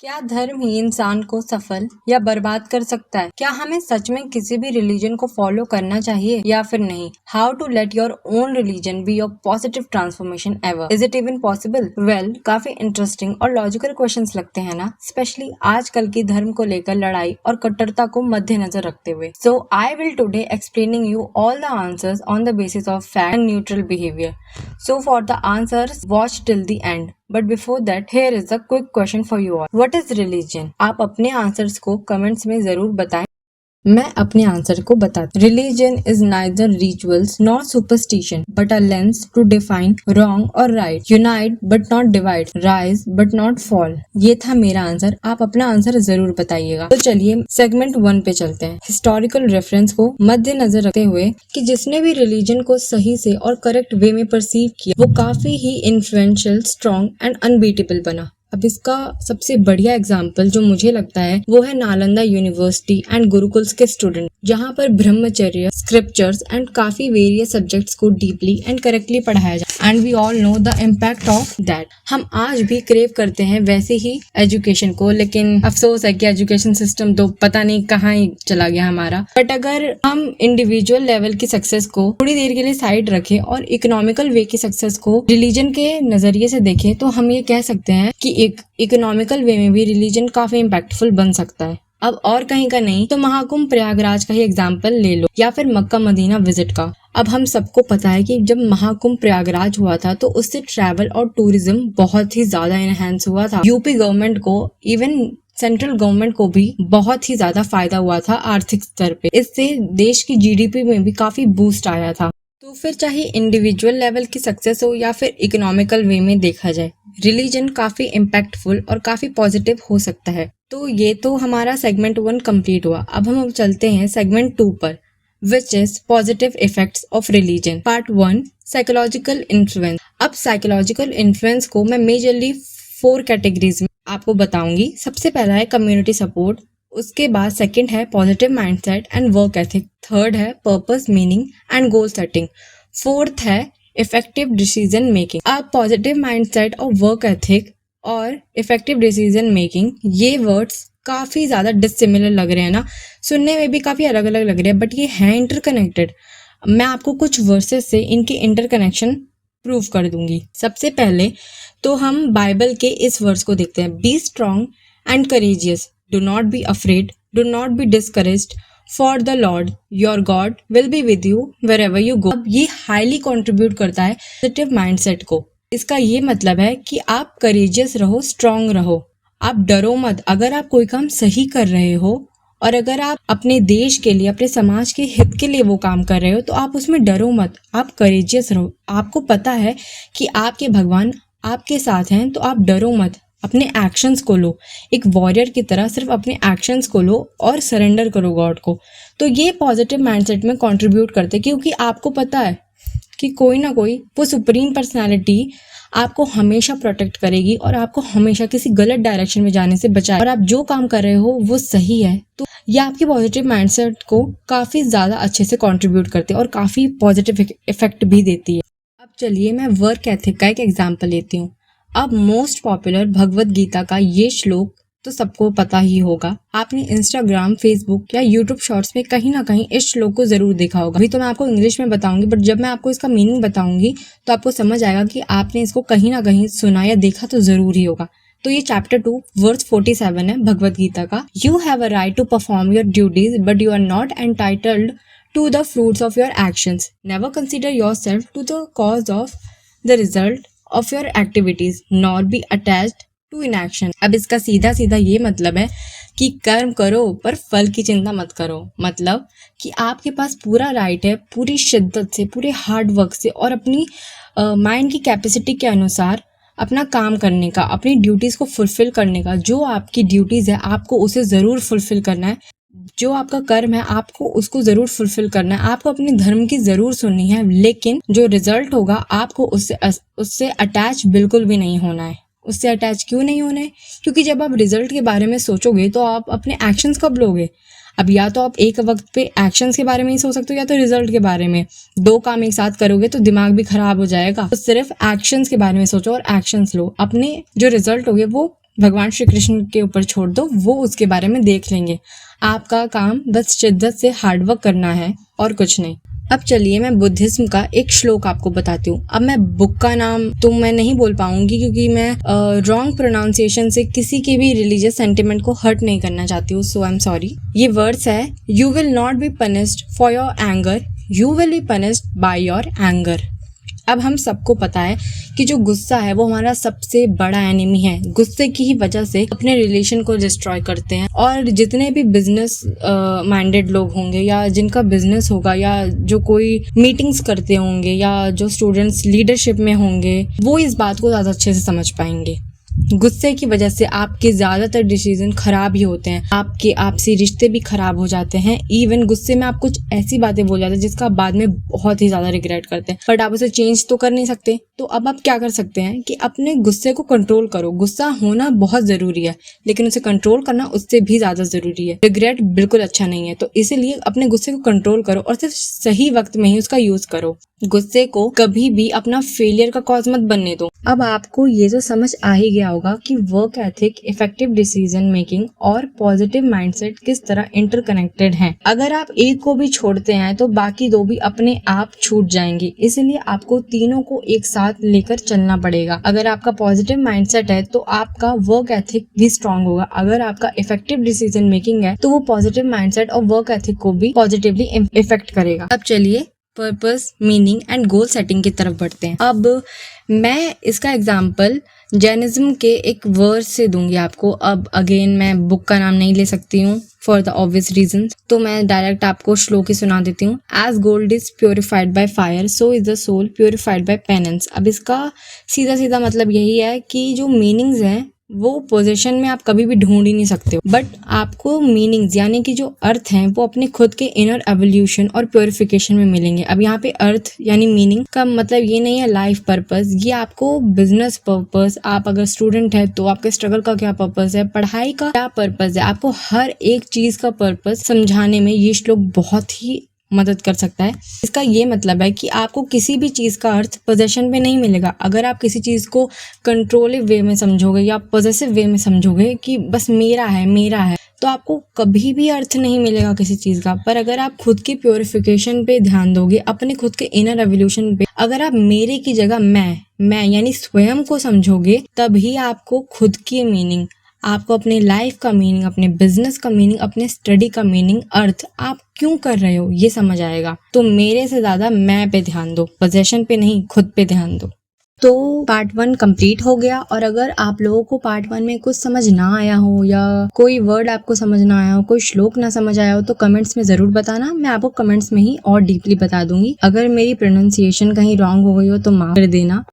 क्या धर्म ही इंसान को सफल या बर्बाद कर सकता है? क्या हमें सच में किसी भी रिलीजन को फॉलो करना चाहिए या फिर नहीं? How to let your own religion be your positive transformation ever? Is it even possible? Well, काफी इंटरेस्टिंग और लॉजिकल क्वेश्चंस लगते हैं ना, स्पेशली आजकल की धर्म को लेकर लड़ाई और कट्टरता को मद्देनजर रखते हुए। So I will today explaining you all the answers on the basis of fact and neutral behaviour. So for the answers, watch till the end. But before that, here is a quick question for you all. What is religion? आप अपने answers को comments में जरूर बताएं. मैं अपने answer को बताती हूँ. Religion is neither rituals not superstition but a lens to define wrong और right, unite but not divide, rise but not fall. ये था मेरा आंसर. आप अपना आंसर जरूर बताइएगा. तो चलिए सेगमेंट 1 पे चलते हैं. हिस्टोरिकल रेफरेंस को मद्देनजर रखते हुए कि जिसने भी रिलीजन को सही से और करेक्ट वे में परसीव किया वो काफी ही इन्फ्लुएंशियल, स्ट्रॉन्ग एंड अनबीटेबल बना. अब इसका सबसे बढ़िया एग्जाम्पल जो मुझे लगता है वो है नालंदा यूनिवर्सिटी एंड गुरुकुल्स के स्टूडेंट, जहाँ पर ब्रह्मचर्य, स्क्रिप्चर्स एंड काफी वेरियस सब्जेक्ट्स को डीपली एंड करेक्टली पढ़ाया जाए. And we all know the impact of that. हम आज भी क्रेव करते हैं वैसे ही एजुकेशन को, लेकिन अफसोस है कि एजुकेशन सिस्टम तो पता नहीं कहाँ ही चला गया हमारा. बट अगर हम इंडिविजुअल लेवल की सक्सेस को थोड़ी देर के लिए साइड रखें और इकोनॉमिकल वे की सक्सेस को रिलीजन के नजरिए से देखें तो हम ये कह सकते हैं कि एक इकोनॉमिकल वे में भी रिलीजन काफी इम्पैक्टफुल बन सकता है. अब और कहीं का नहीं तो महाकुंभ प्रयागराज का ही एग्जाम्पल ले लो, या फिर मक्का मदीना विजिट का. अब हम सबको पता है कि जब महाकुंभ प्रयागराज हुआ था तो उससे ट्रैवल और टूरिज्म बहुत ही ज्यादा एनहांस हुआ था. यूपी गवर्नमेंट को, इवन सेंट्रल गवर्नमेंट को भी बहुत ही ज्यादा फायदा हुआ था आर्थिक स्तर पे. इससे देश की जीडीपी में भी काफी बूस्ट आया था. तो फिर चाहे इंडिविजुअल लेवल की सक्सेस हो या फिर इकोनॉमिकल वे में देखा जाए, रिलीजन काफी इम्पैक्टफुल और काफी पॉजिटिव हो सकता है. तो ये तो हमारा सेगमेंट 1 कंप्लीट हुआ. अब हम चलते हैं सेगमेंट 2 पर, which is positive effects of religion. Part 1, psychological influence. अब साइकोलॉजिकल इन्फ्लुएंस को मैं मेजरली 4 कैटेगरीज में आपको बताऊंगी. सबसे पहला है कम्युनिटी सपोर्ट, उसके बाद सेकंड है positive mindset and work ethic, third है purpose, meaning and goal setting, fourth है इफेक्टिव डिसीजन मेकिंग. अब पॉजिटिव माइंडसेट और वर्क एथिक और इफेक्टिव डिसीजन मेकिंग, ये वर्ड्स काफी ज्यादा डिसिमिलर लग रहे हैं ना, सुनने में भी काफी अलग अलग लग रहे हैं, बट ये हैं इंटरकनेक्टेड. मैं आपको कुछ वर्सेस से इनके इंटरकनेक्शन प्रूव कर दूंगी. सबसे पहले तो हम बाइबल के इस वर्स को देखते हैं. Be strong and courageous, do not be afraid, do not be discouraged, for the Lord your God will be with you wherever you go. अब ये हाईली कंट्रीब्यूट करता है पॉजिटिव माइंडसेट को. इसका ये मतलब है कि आप करेजियस रहो, स्ट्रांग रहो, आप डरो मत. अगर आप कोई काम सही कर रहे हो और अगर आप अपने देश के लिए, अपने समाज के हित के लिए वो काम कर रहे हो तो आप उसमें डरो मत, आप करेजियस रहो. आपको पता है कि आपके भगवान आपके साथ हैं तो आप डरो मत. अपने एक्शंस को लो, एक वॉरियर की तरह सिर्फ अपने एक्शंस को लो और सरेंडर करो गॉड को. तो ये पॉजिटिव माइंडसेट में कंट्रीब्यूट करते, क्योंकि आपको पता है कि कोई ना कोई वो सुप्रीम पर्सनालिटी आपको हमेशा प्रोटेक्ट करेगी और आपको हमेशा किसी गलत डायरेक्शन में जाने से बचाए, और आप जो काम कर रहे हो वो सही है. तो ये आपके पॉजिटिव माइंडसेट को काफी ज्यादा अच्छे से कंट्रीब्यूट करते हैं और काफी पॉजिटिव इफेक्ट भी देती है. अब चलिए मैं वर्क एथिक का एक एग्जाम्पल लेती हूँ. अब मोस्ट पॉपुलर भगवत गीता का ये श्लोक तो सबको पता ही होगा. आपने इंस्टाग्राम, फेसबुक या यूट्यूब शॉर्ट्स में कहीं ना कहीं इस श्लोक को जरूर देखा होगा. अभी तो मैं आपको इंग्लिश में बताऊंगी, बट जब मैं आपको इसका मीनिंग बताऊंगी तो आपको समझ आएगा कि आपने इसको कहीं ना कहीं सुना या देखा तो जरूर ही होगा. तो ये चैप्टर 2 वर्स 47 है भगवत गीता का. You have a right to perform your duties but you are not entitled to the fruits of your actions. Never consider yourself to the cause of the result of your activities nor be attached to inaction. अब इसका सीधा सीधा ये मतलब है कि कर्म करो पर फल की चिंता मत करो. मतलब कि आपके पास पूरा राइट है पूरी शिद्दत से, पूरे हार्ड वर्क से और अपनी माइंड की कैपेसिटी के अनुसार अपना काम करने का, अपनी ड्यूटीज को फुलफिल करने का. जो आपकी ड्यूटीज है आपको उसे जरूर फुलफिल करना है, जो आपका कर्म है आपको उसको जरूर फुलफिल करना है, आपको अपने धर्म की जरूर सुननी है, लेकिन जो रिजल्ट होगा आपको उससे अटैच बिल्कुल भी नहीं होना है. उससे अटैच क्यों नहीं होना है? क्योंकि जब आप रिजल्ट के बारे में सोचोगे तो आप अपने एक्शंस कब लोगे? अब या तो आप एक वक्त पे एक्शंस के बारे में ही सोच सकते हो या तो रिजल्ट के बारे में. दो काम एक साथ करोगे तो दिमाग भी खराब हो जाएगा. तो सिर्फ एक्शंस के बारे में सोचो और एक्शंस लो. अपने जो रिजल्ट होगे वो भगवान श्री कृष्ण के ऊपर छोड़ दो, वो उसके बारे में देख लेंगे। आपका काम बस शिद्दत से हार्डवर्क करना है और कुछ नहीं। अब चलिए मैं बुद्धिज्म का एक श्लोक आपको बताती हूँ। अब मैं बुक का नाम तो मैं नहीं बोल पाऊंगी क्योंकि मैं रॉन्ग प्रोनाउंसिएशन से किसी के भी रिलीजियस सेंटिमेंट को हर्ट नहीं करना चाहती हूँ, सो आई एम सॉरी। ये वर्ड्स है, you will not be punished for your anger, you will be punished by your anger. अब हम सबको पता है कि जो गुस्सा है वो हमारा सबसे बड़ा एनिमी है। गुस्से की ही वजह से अपने रिलेशन को डिस्ट्रॉय करते हैं, और जितने भी बिजनेस माइंडेड लोग होंगे या जिनका बिजनेस होगा या जो कोई मीटिंग्स करते होंगे या जो स्टूडेंट्स लीडरशिप में होंगे, वो इस बात को ज़्यादा अच्छे से समझ पाएंगे। गुस्से की वजह से आपके ज़्यादातर डिसीजन खराब ही होते हैं, आपके आपसी रिश्ते भी खराब हो जाते हैं। इवन गुस्से में आप कुछ ऐसी बातें बोल जाते हैं जिसका आप बाद में बहुत ही ज़्यादा रिग्रेट करते हैं, बट आप उसे चेंज तो कर नहीं सकते। तो अब आप क्या कर सकते हैं कि अपने गुस्से को कंट्रोल करो। गुस्सा होना बहुत ज़रूरी है, लेकिन उसे कंट्रोल करना उससे भी ज़्यादा ज़रूरी है। रिग्रेट बिल्कुल अच्छा नहीं है, तो इसीलिए अपने गुस्से को कंट्रोल करो और सिर्फ सही वक्त में ही उसका यूज़ करो। गुस्से को कभी भी अपना फेलियर का कॉज मत बनने दो। अब आपको ये तो समझ आ ही गया होगा कि work ethic, effective decision making और पॉजिटिव माइंडसेट किस तरह इंटरकनेक्टेड हैं। अगर आप एक को भी छोड़ते हैं तो बाकी दो भी अपने आप छूट जाएंगे, इसलिए आपको तीनों को एक साथ लेकर चलना पड़ेगा। अगर आपका पॉजिटिव माइंडसेट है तो आपका वर्क एथिक भी स्ट्रांग होगा। अगर आपका इफेक्टिव डिसीजन मेकिंग है तो वो पॉजिटिव माइंडसेट और वर्क एथिक को भी पॉजिटिवली इफेक्ट करेगा। अब चलिए purpose, meaning and goal setting की तरफ बढ़ते हैं। अब मैं इसका एग्जाम्पल जैनिज्म के एक वर्स से दूंगी आपको। अब अगेन मैं बुक का नाम नहीं ले सकती हूँ फॉर द ऑब्वियस रीजन, तो मैं डायरेक्ट आपको श्लोक ही सुना देती हूँ। As gold is purified by fire, so is the soul purified by penance. अब इसका सीधा सीधा मतलब यही है कि जो मीनिंग्स हैं वो पोजीशन में आप कभी भी ढूंढ ही नहीं सकते हो, बट आपको मीनिंग्स यानी कि जो अर्थ हैं वो अपने खुद के इनर एवोल्यूशन और प्योरिफिकेशन में मिलेंगे। अब यहाँ पे अर्थ यानी मीनिंग का मतलब ये नहीं है लाइफ पर्पस, ये आपको बिजनेस पर्पस, आप अगर स्टूडेंट है तो आपके स्ट्रगल का क्या पर्पस है, पढ़ाई का क्या पर्पस है, आपको हर एक चीज का पर्पस समझाने में ये श्लोक बहुत ही मदद कर सकता है। इसका ये मतलब है कि आपको किसी भी चीज का अर्थ पोजेशन पे नहीं मिलेगा। अगर आप किसी चीज को कंट्रोलिव वे में समझोगे या पॉजिटिव वे में समझोगे कि बस मेरा है, तो आपको कभी भी अर्थ नहीं मिलेगा किसी चीज का। पर अगर आप खुद की प्योरिफिकेशन पे ध्यान दोगे, अपने खुद के इनर एवोल्यूशन पे, अगर आप मेरे की जगह मैं यानी स्वयं को समझोगे, तभी आपको खुद की मीनिंग, आपको अपने लाइफ का मीनिंग, अपने बिजनेस का मीनिंग, अपने स्टडी का मीनिंग, अर्थ आप क्यों कर रहे हो ये समझ आएगा। तो मेरे से ज्यादा मैं पे ध्यान दो, पोजेशन पे नहीं, खुद पे ध्यान दो। तो पार्ट 1 कंप्लीट हो गया। और अगर आप लोगों को पार्ट 1 में कुछ समझ ना आया हो या कोई वर्ड आपको समझ ना आया हो, कोई श्लोक ना समझ आया हो, तो कमेंट्स में जरूर बताना, मैं आपको कमेंट्स में ही और डीपली बता दूंगी। अगर मेरी प्रोनाउंसिएशन कहीं रॉन्ग हो गई हो तो माफ कर देना।